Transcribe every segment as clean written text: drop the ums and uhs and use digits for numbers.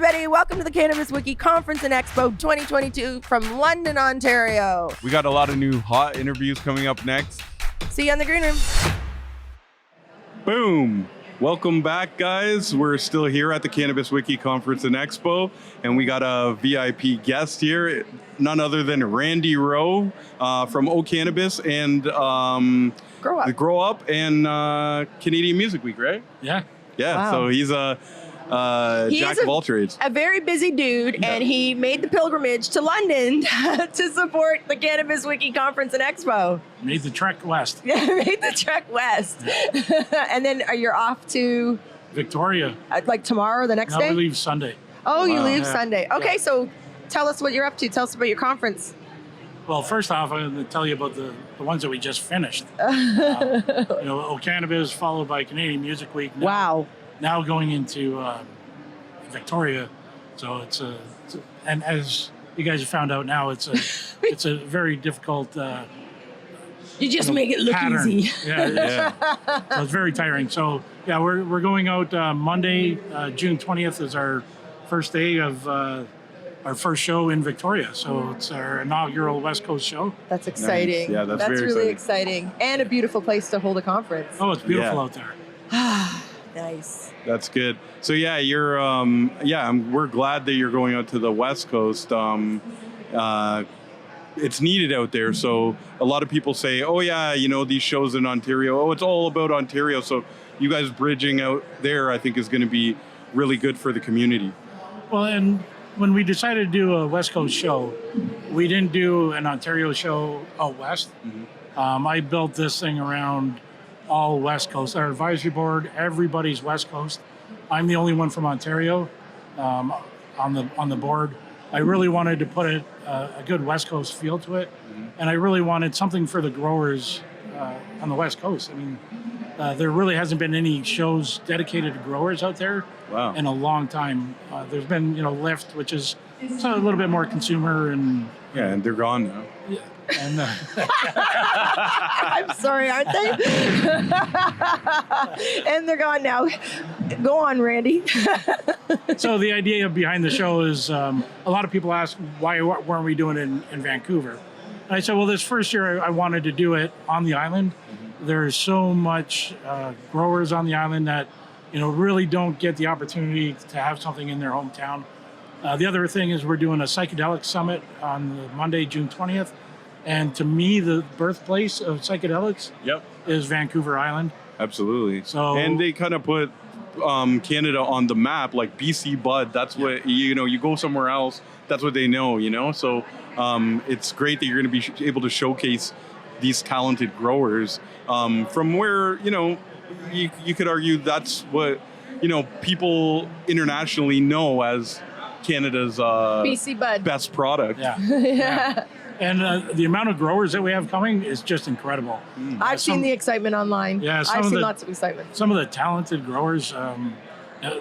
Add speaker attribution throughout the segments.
Speaker 1: everybody. Welcome to the Cannabis Wiki Conference and Expo 2022 from London, Ontario.
Speaker 2: We got a lot of new hot interviews coming up next.
Speaker 1: See you in the green room.
Speaker 2: Boom. Welcome back, guys. We're still here at the Cannabis Wiki Conference and Expo, and we got a VIP guest here, none other than Randy Rowe from O Cannabis and
Speaker 1: Grow Up.
Speaker 2: the Grow Up and Canadian Music Week, right?
Speaker 3: Yeah.
Speaker 2: Yeah,
Speaker 1: Wow.
Speaker 2: so he's a jack of all trades.
Speaker 1: A very busy dude, and he made the pilgrimage to London to support the Cannabis Wiki Conference and Expo.
Speaker 3: Made the trek west.
Speaker 1: Made the trek west. And then you're off to
Speaker 3: Victoria.
Speaker 1: like tomorrow or the next
Speaker 3: Now
Speaker 1: day?
Speaker 3: we leave Sunday.
Speaker 1: Oh, you
Speaker 2: Wow.
Speaker 1: leave
Speaker 3: Yeah.
Speaker 1: Sunday. Okay,
Speaker 3: Yeah.
Speaker 1: so tell us what you're up to. Tell us about your conference.
Speaker 3: Well, first off, I'm going to tell you about the ones that we just finished. O Cannabis, followed by Canadian Music Week.
Speaker 1: Wow.
Speaker 3: Now going into Victoria. So and as you guys have found out now, it's a very difficult
Speaker 1: You just make it look
Speaker 3: pattern.
Speaker 1: easy.
Speaker 3: Yeah. So it's very tiring. So yeah, we're going out Monday, June 20th is our first day of our first show in Victoria. So it's our inaugural West Coast show.
Speaker 1: That's exciting.
Speaker 2: Nice. Yeah, that's very
Speaker 1: really exciting. And a beautiful place to hold a conference.
Speaker 3: Oh, it's beautiful
Speaker 2: Yeah.
Speaker 3: out there.
Speaker 1: Nice.
Speaker 2: That's good. So yeah, you're we're glad that you're going out to the West Coast. It's needed out there. So a lot of people say, oh yeah, these shows in Ontario, oh, it's all about Ontario. So you guys bridging out there, I think is going to be really good for the community.
Speaker 3: Well, and when we decided to do a West Coast show, we didn't do an Ontario show out west. I built this thing around all West Coast. Our advisory board, everybody's West Coast. I'm the only one from Ontario on the board. I really wanted to put a good West Coast feel to it, and I really wanted something for the growers on the West Coast. I mean, there really hasn't been any shows dedicated to growers out there
Speaker 2: Wow.
Speaker 3: in a long time. There's been, Lyft, which is a little bit more consumer and
Speaker 2: Yeah, and they're gone now.
Speaker 3: and
Speaker 1: I'm sorry, aren't they? And they're gone now. Go on, Randy.
Speaker 3: so the idea behind the show is a lot of people ask why weren't we doing it in Vancouver? And I said, well, this first year I wanted to do it on the island. There's so much growers on the island that really don't get the opportunity to have something in their hometown. The other thing is we're doing a psychedelic summit on the Monday, June 20th. And to me, the birthplace of psychedelics
Speaker 2: Yep.
Speaker 3: is Vancouver Island.
Speaker 2: Absolutely.
Speaker 3: So-
Speaker 2: and they kind of put Canada on the map, like BC Bud. That's what you go somewhere else. That's what they know. So it's great that you're going to be able to showcase these talented growers from where you could argue that's what people internationally know as Canada's
Speaker 1: BC Bud.
Speaker 2: best product.
Speaker 3: Yeah. And the amount of growers that we have coming is just incredible.
Speaker 1: I've seen the excitement online.
Speaker 3: Yeah, some
Speaker 1: I've
Speaker 3: of
Speaker 1: seen
Speaker 3: the-
Speaker 1: lots of excitement.
Speaker 3: Some of the talented growers, a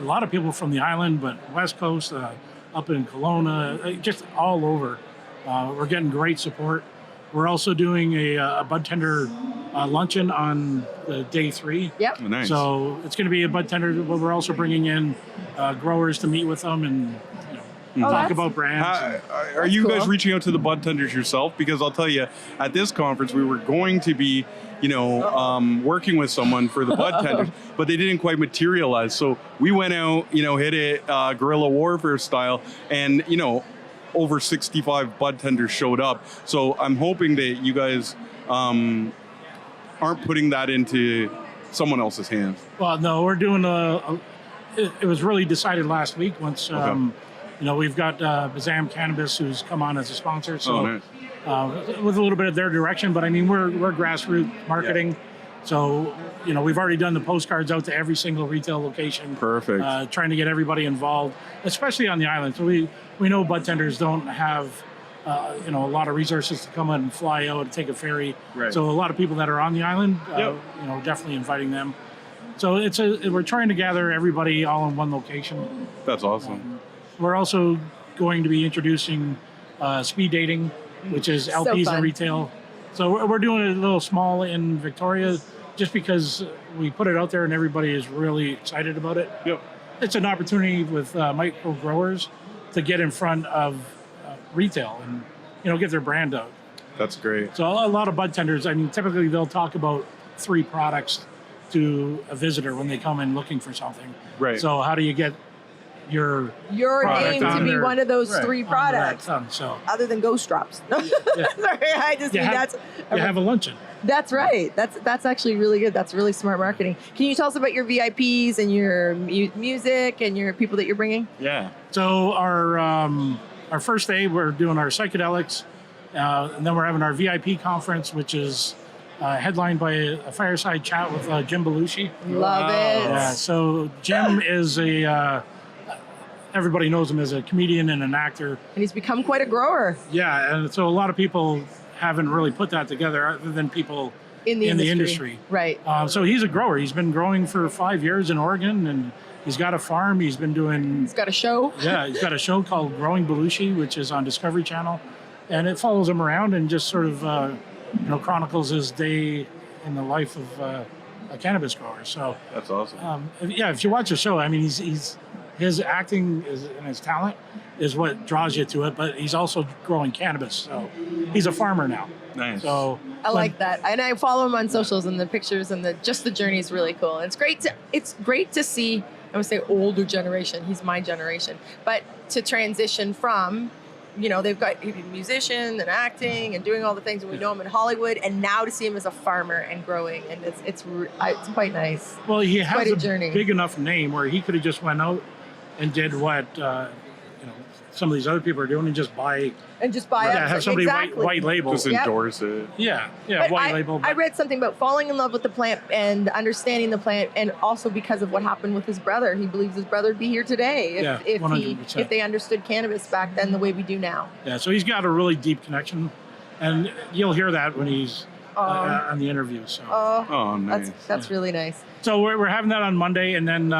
Speaker 3: lot of people from the island, but West Coast, up in Kelowna, just all over. We're getting great support. We're also doing a bud tender luncheon on day 3.
Speaker 1: Yep.
Speaker 2: Oh, nice.
Speaker 3: So it's going to be a bud tender, but we're also bringing in growers to meet with them and talk
Speaker 1: that's-
Speaker 3: about brands.
Speaker 2: Are you guys
Speaker 1: cool.
Speaker 2: reaching out to the bud tenders yourself? Because I'll tell you, at this conference, we were going to be, working with someone for the bud tenders, but they didn't quite materialize. So we went out, hit it guerrilla warfare style, and over 65 bud tenders showed up. So I'm hoping that you guys aren't putting that into someone else's hands.
Speaker 3: Well, no, we're doing it was really decided last week once, we've got Bazam Cannabis who's come on as a sponsor. So
Speaker 2: nice.
Speaker 3: with a little bit of their direction, but I mean, we're grassroots marketing. So, we've already done the postcards out to every single retail location.
Speaker 2: Perfect.
Speaker 3: Trying to get everybody involved, especially on the island. So we know bud tenders don't have, a lot of resources to come in and fly out and take a ferry.
Speaker 2: Right.
Speaker 3: So a lot of people that are on the island, definitely inviting them. So we're trying to gather everybody all in one location.
Speaker 2: That's awesome.
Speaker 3: We're also going to be introducing speed dating, which is LPs
Speaker 1: fun.
Speaker 3: in retail. So we're doing it a little small in Victoria just because we put it out there and everybody is really excited about it.
Speaker 2: Yep.
Speaker 3: it's an opportunity with micro growers to get in front of retail and get their brand out.
Speaker 2: That's great.
Speaker 3: So a lot of bud tenders, I mean, typically they'll talk about 3 products to a visitor when they come in looking for something.
Speaker 2: Right.
Speaker 3: So how do you get your
Speaker 1: Name to
Speaker 3: on
Speaker 1: be
Speaker 3: their-
Speaker 1: one of those
Speaker 2: right,
Speaker 1: 3
Speaker 3: onto that
Speaker 1: products,
Speaker 3: tongue? So
Speaker 1: other than ghost drops. Sorry, I just
Speaker 3: You
Speaker 1: mean
Speaker 3: have- you have a luncheon.
Speaker 1: that's right. That's actually really good. That's really smart marketing. Can you tell us about your VIPs and your music and your people that you're bringing?
Speaker 2: Yeah.
Speaker 3: So our first day, we're doing our psychedelics, and then we're having our VIP conference, which is headlined by a fireside chat with Jim Belushi.
Speaker 1: Love it.
Speaker 3: Yeah, so Jim is everybody knows him as a comedian and an actor.
Speaker 1: And he's become quite a grower
Speaker 3: Yeah, and so a lot of people haven't really put that together other than people
Speaker 1: in the industry.
Speaker 3: industry.
Speaker 1: Right.
Speaker 3: So he's a grower. He's been growing for 5 years in Oregon, and he's got a farm. He's been doing,
Speaker 1: He's got a show.
Speaker 3: yeah, he's got a show called Growing Belushi, which is on Discovery Channel, and it follows him around and just sort of, chronicles his day in the life of a cannabis grower. So,
Speaker 2: That's awesome.
Speaker 3: if you watch the show, I mean, his acting and his talent is what draws you to it, but he's also growing cannabis. So he's a farmer now.
Speaker 2: Nice.
Speaker 3: So
Speaker 1: I like that, and I follow him on socials, and the pictures and the journey is really cool. And it's great to see. I would say older generation. He's my generation, but to transition from, they've got he's a musician and acting and doing all the things, and we know him in Hollywood, and now to see him as a farmer and growing, and it's quite nice.
Speaker 3: Well, he has
Speaker 1: quite a
Speaker 3: a
Speaker 1: journey.
Speaker 3: big enough name where he could have just went out and did what some of these other people are doing and just buy.
Speaker 1: And just buy
Speaker 3: Yeah,
Speaker 1: up.
Speaker 3: have somebody
Speaker 1: exactly.
Speaker 3: white label.
Speaker 2: Just
Speaker 1: Yep.
Speaker 2: endorse it.
Speaker 3: Yeah,
Speaker 1: But
Speaker 3: white label.
Speaker 1: I read something about falling in love with the plant and understanding the plant, and also because of what happened with his brother. He believes his brother would be here today
Speaker 3: Yeah,
Speaker 1: if
Speaker 3: 100%.
Speaker 1: if they understood cannabis back then the way we do now.
Speaker 3: Yeah, so he's got a really deep connection, and you'll hear that when he's on the interview. So,
Speaker 2: Oh, nice.
Speaker 1: That's really nice.
Speaker 3: so we're having that on Monday, and then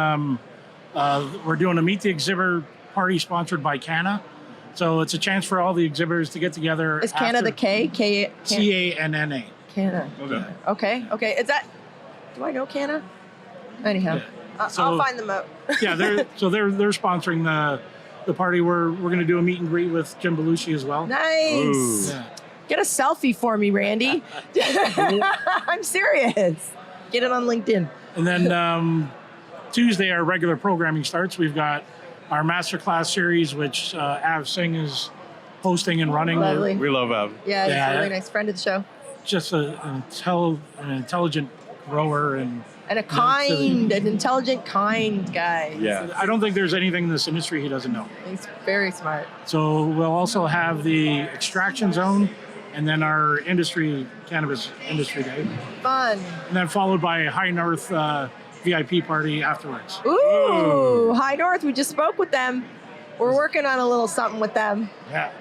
Speaker 3: we're doing a Meet the Exhibitor party sponsored by Canna. So it's a chance for all the exhibitors to get together.
Speaker 1: Is Canna the K?
Speaker 3: Canna.
Speaker 1: Canna.
Speaker 2: Okay.
Speaker 1: Okay. Is that? Do I know Canna? Anyhow,
Speaker 3: Yeah. So-
Speaker 1: I'll find them out.
Speaker 3: Yeah, they're sponsoring the party. We're going to do a meet and greet with Jim Belushi as well.
Speaker 1: Nice.
Speaker 2: Ooh.
Speaker 3: Yeah.
Speaker 1: Get a selfie for me, Randy. I'm serious. Get it on LinkedIn.
Speaker 3: And then Tuesday, our regular programming starts. We've got our masterclass series, which Av Singh is hosting and running.
Speaker 1: Lovely.
Speaker 2: We love Av.
Speaker 1: Yeah, he's
Speaker 3: Yeah.
Speaker 1: a really nice friend of the show.
Speaker 3: Just an intelligent grower, and
Speaker 1: And an intelligent, kind guy.
Speaker 2: Yeah.
Speaker 3: I don't think there's anything in this industry he doesn't know.
Speaker 1: He's very smart.
Speaker 3: So we'll also have the extraction zone, and then our cannabis industry day,
Speaker 1: Fun.
Speaker 3: and then followed by a High North VIP party afterwards.
Speaker 1: Ooh, High North. We just spoke with them. We're working on a little something with them.
Speaker 3: Yeah.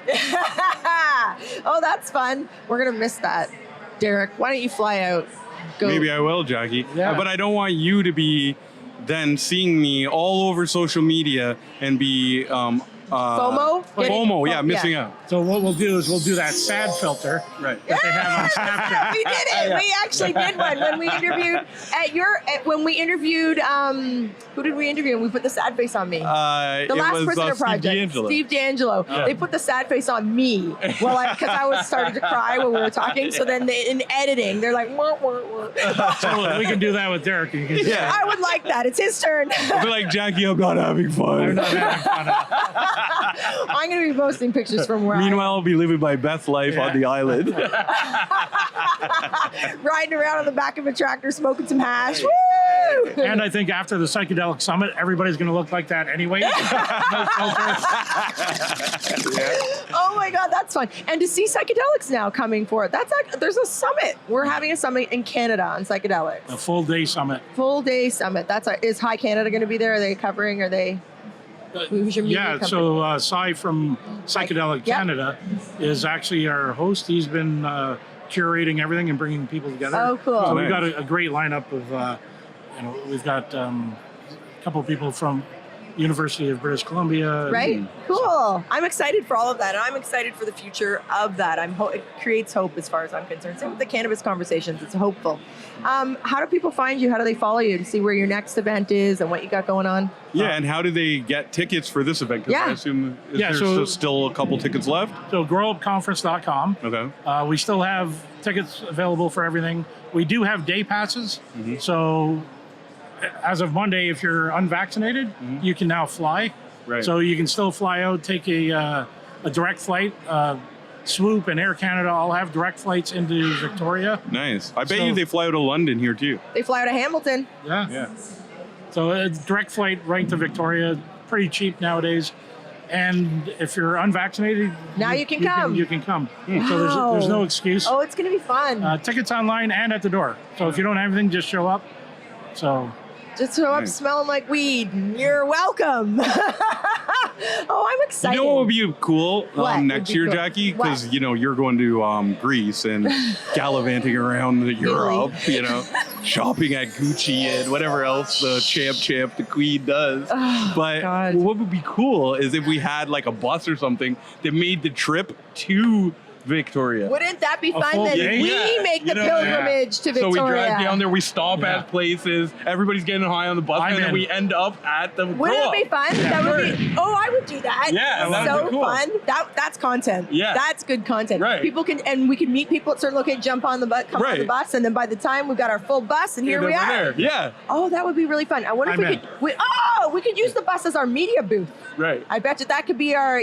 Speaker 1: Oh, that's fun. We're going to miss that. Derek, why don't you fly out? Go.
Speaker 2: Maybe I will, Jackie.
Speaker 3: Yeah.
Speaker 2: But I don't want you to be then seeing me all over social media and be
Speaker 1: FOMO?
Speaker 2: FOMO, yeah, missing out.
Speaker 3: So what we'll do is we'll do that sad filter
Speaker 2: Right.
Speaker 3: that they have on Snapchat.
Speaker 1: We did it. We actually did one when we interviewed who did we interview? And we put the sad face on me. The Last
Speaker 2: was
Speaker 1: Prisoner
Speaker 2: Steve
Speaker 1: Project.
Speaker 2: D'Angelo.
Speaker 1: Steve D'Angelo.
Speaker 3: Yeah.
Speaker 1: They put the sad face on me. Well, because I was starting to cry when we were talking. So then in editing, they're like, wah, wah, wah.
Speaker 3: So we can do that with Derek. You can
Speaker 2: Yeah.
Speaker 1: I would like that. It's his turn.
Speaker 2: I'll be like, Jackie, I'm not having
Speaker 3: I'm
Speaker 2: fun.
Speaker 3: not having fun.
Speaker 1: I'm going to be posting pictures from where
Speaker 2: Meanwhile, I'll be living my best life
Speaker 3: Yeah.
Speaker 2: on the island.
Speaker 1: I'm riding around on the back of a tractor smoking some hash. Woo!
Speaker 3: And I think after the psychedelic summit, everybody's going to look like that anyway. No filter.
Speaker 1: Oh my God, that's fun. And to see psychedelics now coming forward. There's a summit. We're having a summit in Canada on psychedelics.
Speaker 3: A full day summit.
Speaker 1: Full day summit. Is High Canada going to be there? Are they covering? Are they? Who's your media
Speaker 3: Yeah,
Speaker 1: company?
Speaker 3: so Cy from Psychedelic
Speaker 1: Yep.
Speaker 3: Canada is actually our host. He's been curating everything and bringing people together.
Speaker 1: Oh, cool.
Speaker 3: So we've
Speaker 2: Nice.
Speaker 3: got a great lineup of, we've got a couple of people from, University of British Columbia.
Speaker 1: Right? Cool. I'm excited for all of that. And I'm excited for the future of that. It creates hope as far as I'm concerned. Same with the cannabis conversations. It's hopeful. How do people find you? How do they follow you to see where your next event is and what you got going on?
Speaker 2: Yeah, and how do they get tickets for this event? 'Cause
Speaker 1: Yeah.
Speaker 2: I assume there's still a couple tickets left.
Speaker 3: So growupconference.com.
Speaker 2: Okay.
Speaker 3: We still have tickets available for everything. We do have day passes. So as of Monday, if you're unvaccinated, you can now fly.
Speaker 2: Right.
Speaker 3: So you can still fly out, take a direct flight. Swoop and Air Canada all have direct flights into Victoria.
Speaker 2: Nice. I bet
Speaker 3: So-
Speaker 2: you they fly out of London here too.
Speaker 1: They fly out of Hamilton.
Speaker 3: Yeah. So a direct flight right to Victoria, pretty cheap nowadays. And if you're unvaccinated,
Speaker 1: Now you can come.
Speaker 3: You can come.
Speaker 1: Wow.
Speaker 3: So there's no excuse.
Speaker 1: Oh, it's going to be fun.
Speaker 3: Tickets online and at the door. So if you don't have anything, just show up. So
Speaker 1: Just show up
Speaker 2: Nice.
Speaker 1: smelling like weed. You're welcome. Oh, I'm excited.
Speaker 2: You know what would be cool
Speaker 1: What would
Speaker 2: next
Speaker 1: be
Speaker 2: year,
Speaker 1: cool?
Speaker 2: Jackie?
Speaker 1: What?
Speaker 2: Because you're going to Greece and gallivanting around Europe. Shopping at Gucci and whatever else the champ, the queen does.
Speaker 1: Oh,
Speaker 2: But
Speaker 1: God.
Speaker 2: what would be cool is if we had like a bus or something that made the trip to Victoria.
Speaker 1: Wouldn't that be
Speaker 3: A
Speaker 1: fun?
Speaker 3: full
Speaker 1: Then
Speaker 3: day?
Speaker 1: we
Speaker 2: Yeah.
Speaker 1: make the
Speaker 2: You know,
Speaker 1: pilgrimage to
Speaker 2: So
Speaker 1: Victoria.
Speaker 2: we drive down there, we stop
Speaker 3: Yeah.
Speaker 2: at places, everybody's getting high on the bus,
Speaker 3: I'm
Speaker 2: and then
Speaker 3: in.
Speaker 2: we end up at the
Speaker 1: Wouldn't
Speaker 2: grow-up.
Speaker 1: it be fun? That would be. Oh, I would do that.
Speaker 2: Yeah,
Speaker 3: that'd
Speaker 1: so
Speaker 2: be cool.
Speaker 1: fun. That's content.
Speaker 2: Yeah.
Speaker 1: That's good content.
Speaker 2: Right.
Speaker 1: People can, and we can meet people at certain locations, jump on the bus, come on the
Speaker 2: Right.
Speaker 1: bus, and then by the time we've got our full bus, and here
Speaker 2: And
Speaker 1: we
Speaker 2: then
Speaker 1: are.
Speaker 2: we're there. Yeah,
Speaker 1: Oh, that would be really fun. I wonder if
Speaker 3: I'm
Speaker 1: we
Speaker 3: in.
Speaker 1: could. We could use the bus as our media booth.
Speaker 2: right.
Speaker 1: I bet you that could be our.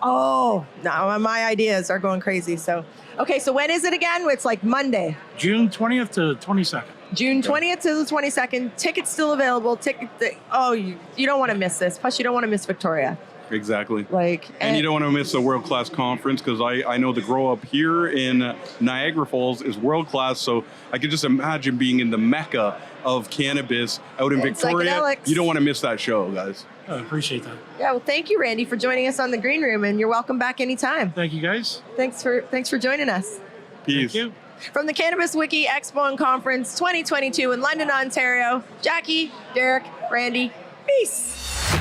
Speaker 1: Oh, now my ideas are going crazy. So, okay. So when is it again? It's like Monday.
Speaker 3: June 20th to 22nd.
Speaker 1: June 20th to the 22nd. Tickets still available. You don't want to miss this. Plus, you don't want to miss Victoria.
Speaker 2: Exactly.
Speaker 1: Like,
Speaker 2: And you don't want to miss a world-class conference because I know the grow up here in Niagara Falls is world-class. So I could just imagine being in the mecca of cannabis out in
Speaker 1: And
Speaker 2: Victoria.
Speaker 1: psychedelics.
Speaker 2: You don't want to miss that show, guys.
Speaker 3: I appreciate that.
Speaker 1: Yeah. Well, thank you, Randy, for joining us on the Green Room, and you're welcome back anytime.
Speaker 3: Thank you, guys.
Speaker 1: Thanks for joining us.
Speaker 2: Peace.
Speaker 3: Thank you.
Speaker 1: From the Cannabis Wiki Expo and Conference 2022 in London, Ontario, Jackie, Derek, Randy, peace.